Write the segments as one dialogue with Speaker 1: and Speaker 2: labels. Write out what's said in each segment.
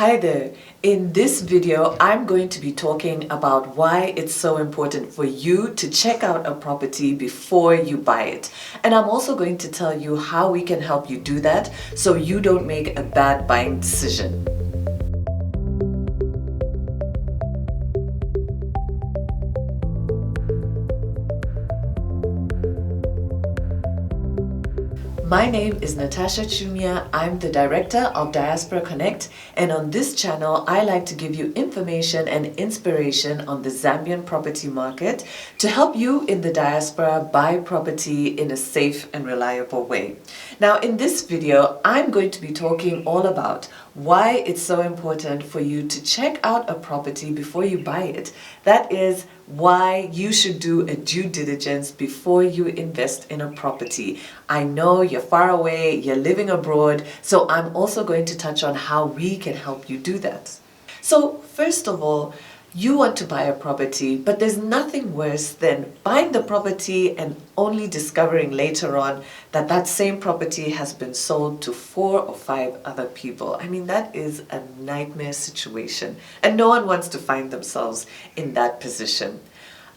Speaker 1: Hi there. In this video, I'm going to be talking about why it's so important for you to check out a property before you buy it. And I'm also going to tell you how we can help you do that so you don't make a bad buying decision. My name is Natasha Chumia. I'm the director of Diaspora Connect, and on this channel I like to give you information and inspiration on the Zambian property market to help you in the diaspora buy property in a safe and reliable way. Now in this video I'm going to be talking all about why it's so important for you to check out a property before you buy it. That is why you should do a due diligence before you invest in a property. I know you're far away, you're living abroad, so I'm also going to touch on how we can help you do that. So first of all, you want to buy a property, but there's nothing worse than buying the property and only discovering later on that that same property has been sold to 4 or 5 other people. I mean, that is a nightmare situation, and no one wants to find themselves in that position.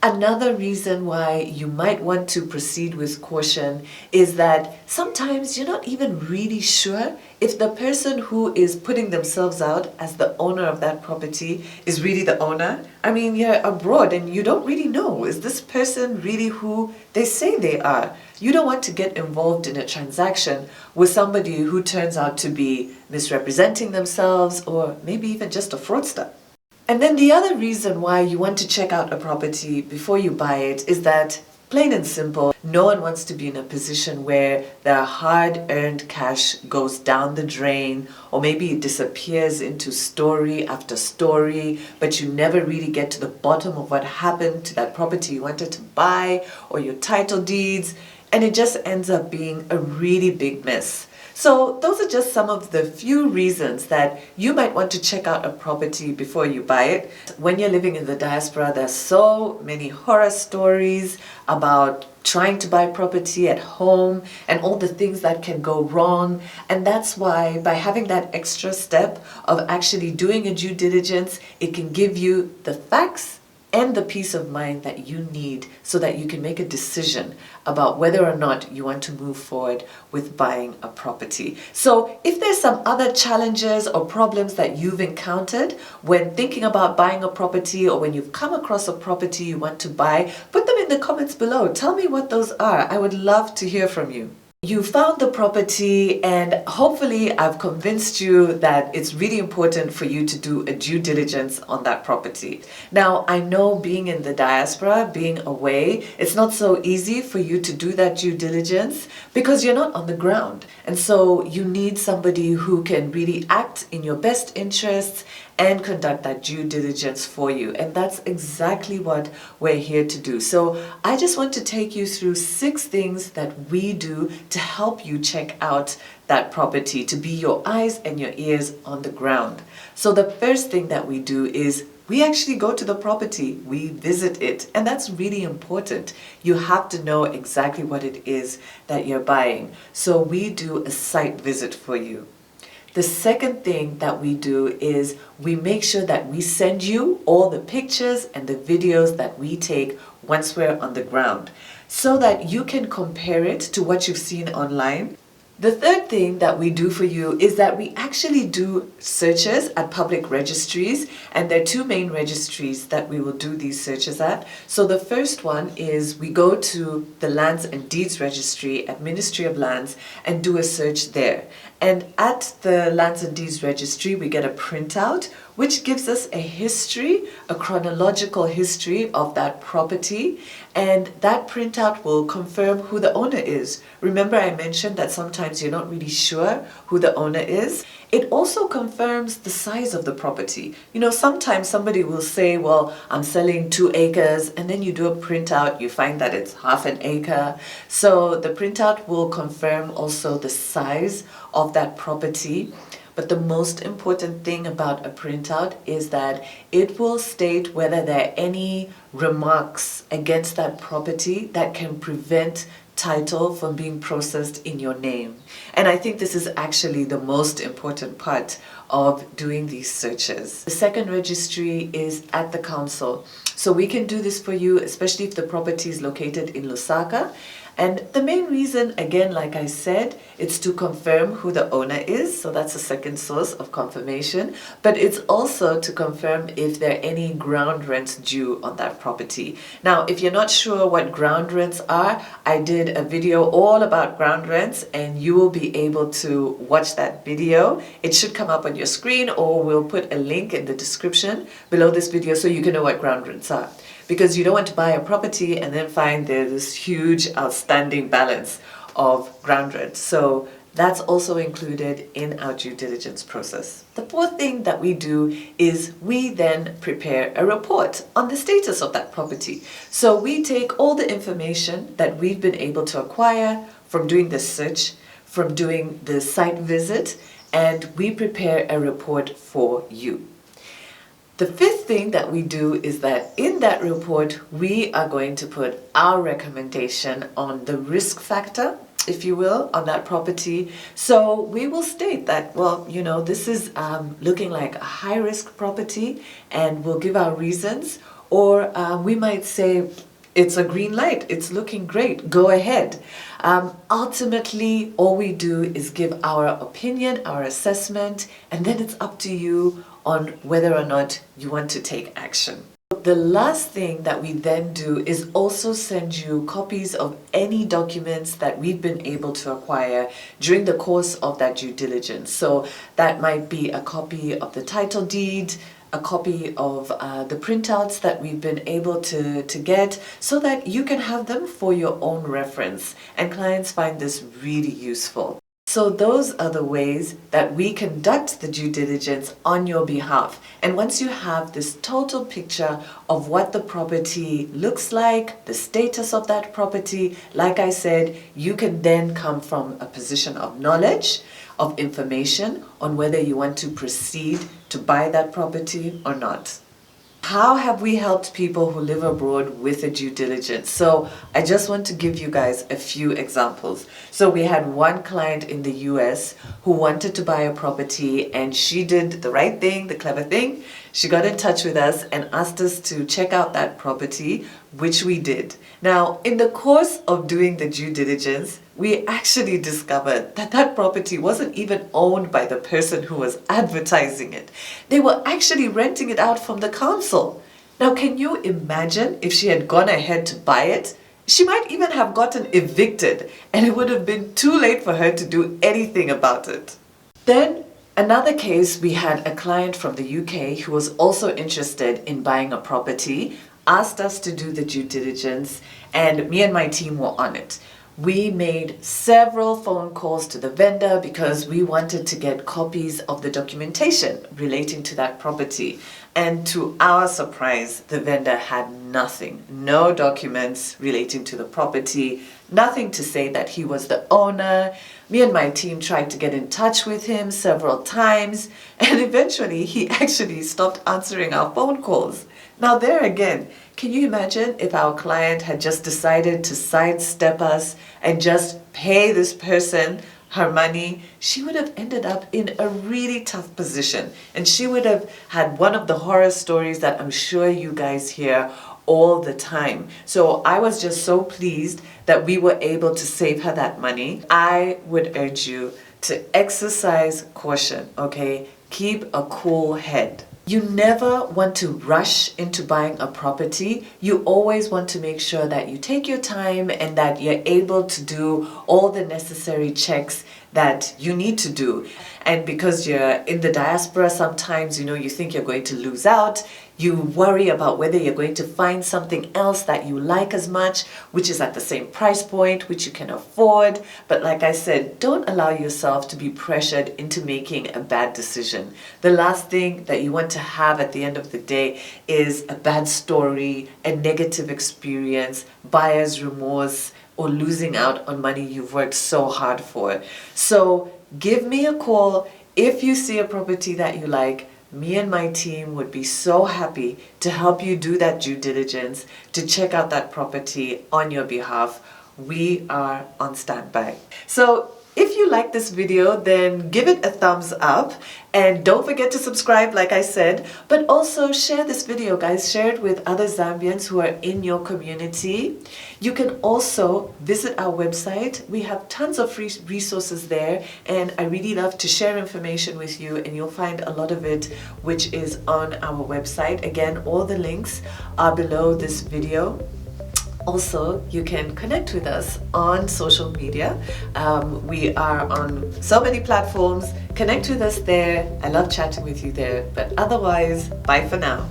Speaker 1: Another reason why you might want to proceed with caution is that sometimes you're not even really sure if the person who is putting themselves out as the owner of that property is really the owner. I mean, you're abroad and you don't really know, is this person really who they say they are? You don't want to get involved in a transaction with somebody who turns out to be misrepresenting themselves or maybe even just a fraudster. And then the other reason why you want to check out a property before you buy it is that, plain and simple, no one wants to be in a position where their hard-earned cash goes down the drain, or maybe it disappears into story after story, but you never really get to the bottom of what happened to that property you wanted to buy or your title deeds, and it just ends up being a really big mess. So those are just some of the few reasons that you might want to check out a property before you buy it. When you're living in the diaspora, there's so many horror stories about trying to buy property at home and all the things that can go wrong. And that's why by having that extra step of actually doing a due diligence, it can give you the facts and the peace of mind that you need so that you can make a decision about whether or not you want to move forward with buying a property. So if there's some other challenges or problems that you've encountered when thinking about buying a property, or when you've come across a property you want to buy, put them in the comments below. Tell me what those are. I would love to hear from you. You found the property, and hopefully I've convinced you that it's really important for you to do a due diligence on that property. Now, I know being in the diaspora, being away, it's not so easy for you to do that due diligence because you're not on the ground. And so you need somebody who can really act in your best interests and conduct that due diligence for you. And that's exactly what we're here to do. So I just want to take you through 6 things that we do to help you check out that property, to be your eyes and your ears on the ground. So the first thing that we do is we actually go to the property, we visit it, and that's really important. You have to know exactly what it is that you're buying. So we do a site visit for you. The second thing that we do is we make sure that we send you all the pictures and the videos that we take once we're on the ground, so that you can compare it to what you've seen online. The third thing that we do for you is that we actually do searches at public registries, and there are 2 main registries that we will do these searches at. So the first one is we go to the Lands and Deeds Registry at Ministry of Lands and do a search there. And at the Lands and Deeds Registry, we get a printout which gives us a history, a chronological history of that property, and that printout will confirm who the owner is. Remember, I mentioned that sometimes you're not really sure who the owner is. It also confirms the size of the property. You know, sometimes somebody will say, well, I'm selling 2 acres, and then you do a printout, you find that it's half an acre. So the printout will confirm also the size of that property. but the most important thing about a printout is that it will state whether there are any remarks against that property that can prevent title from being processed in your name. And I think this is actually the most important part of doing these searches. The second registry is at the council. So we can do this for you, especially if the property is located in Lusaka. And the main reason, again, like I said, it's to confirm who the owner is. So that's the second source of confirmation. But it's also to confirm if there are any ground rents due on that property. Now, if you're not sure what ground rents are, I did a video all about ground rents, and you will be able to watch that video. It should come up on your screen, or we'll put a link in the description below this video so you can know what ground rents are. Because you don't want to buy a property and then find there's this huge outstanding balance of ground rent. So that's also included in our due diligence process. The fourth thing that we do is we then prepare a report on the status of that property. So we take all the information that we've been able to acquire from doing the search, from doing the site visit, and we prepare a report for you. The fifth thing that we do is that in that report, we are going to put our recommendation on the risk factor, if you will, on that property. So we will state that, well, you know, this is looking like a high-risk property, and we'll give our reasons. Or we might say, it's a green light, it's looking great, go ahead. Ultimately, all we do is give our opinion, our assessment, and then it's up to you on whether or not you want to take action. The last thing that we then do is also send you copies of any documents that we've been able to acquire during the course of that due diligence. So that might be a copy of the title deed, a copy of the printouts that we've been able to get, so that you can have them for your own reference. And clients find this really useful. So those are the ways that we conduct the due diligence on your behalf. And once you have this total picture of what the property looks like, the status of that property, like I said, you can then come from a position of knowledge, of information on whether you want to proceed to buy that property or not. How have we helped people who live abroad with a due diligence? So I just want to give you guys a few examples. So we had one client in the US who wanted to buy a property, and she did the right thing, the clever thing. She got in touch with us and asked us to check out that property, which we did. Now, in the course of doing the due diligence, we actually discovered that that property wasn't even owned by the person who was advertising it. They were actually renting it out from the council. Now, can you imagine if she had gone ahead to buy it? She might even have gotten evicted, and it would have been too late for her to do anything about it. Then, another case, we had a client from the UK who was also interested in buying a property, asked us to do the due diligence, and me and my team were on it. We made several phone calls to the vendor because we wanted to get copies of the documentation relating to that property. And to our surprise, the vendor had nothing, no documents relating to the property, nothing to say that he was the owner. Me and my team tried to get in touch with him several times, and eventually he actually stopped answering our phone calls. Now there again, can you imagine if our client had just decided to sidestep us and just pay this person her money? She would have ended up in a really tough position, and she would have had one of the horror stories that I'm sure you guys hear all the time. So I was just so pleased that we were able to save her that money. I would urge you to exercise caution, okay? Keep a cool head. You never want to rush into buying a property. You always want to make sure that you take your time and that you're able to do all the necessary checks that you need to do. And because you're in the diaspora, sometimes, you think you're going to lose out. You worry about whether you're going to find something else that you like as much, which is at the same price point, which you can afford. But like I said, don't allow yourself to be pressured into making a bad decision. The last thing that you want to have at the end of the day is a bad story, a negative experience, buyer's remorse, or losing out on money you've worked so hard for. So give me a call If you see a property that you like, me and my team would be so happy to help you do that due diligence, to check out that property on your behalf. We are on standby. So if you like this video, then give it a thumbs up and don't forget to subscribe, like I said, but also share this video, guys. Share it with other Zambians who are in your community. You can also visit our website. We have tons of free resources there, and I really love to share information with you, and you'll find a lot of it which is on our website. Again, all the links are below this video. Also, you can connect with us on social media. We are on so many platforms. Connect with us there. I love chatting with you there. But otherwise, bye for now.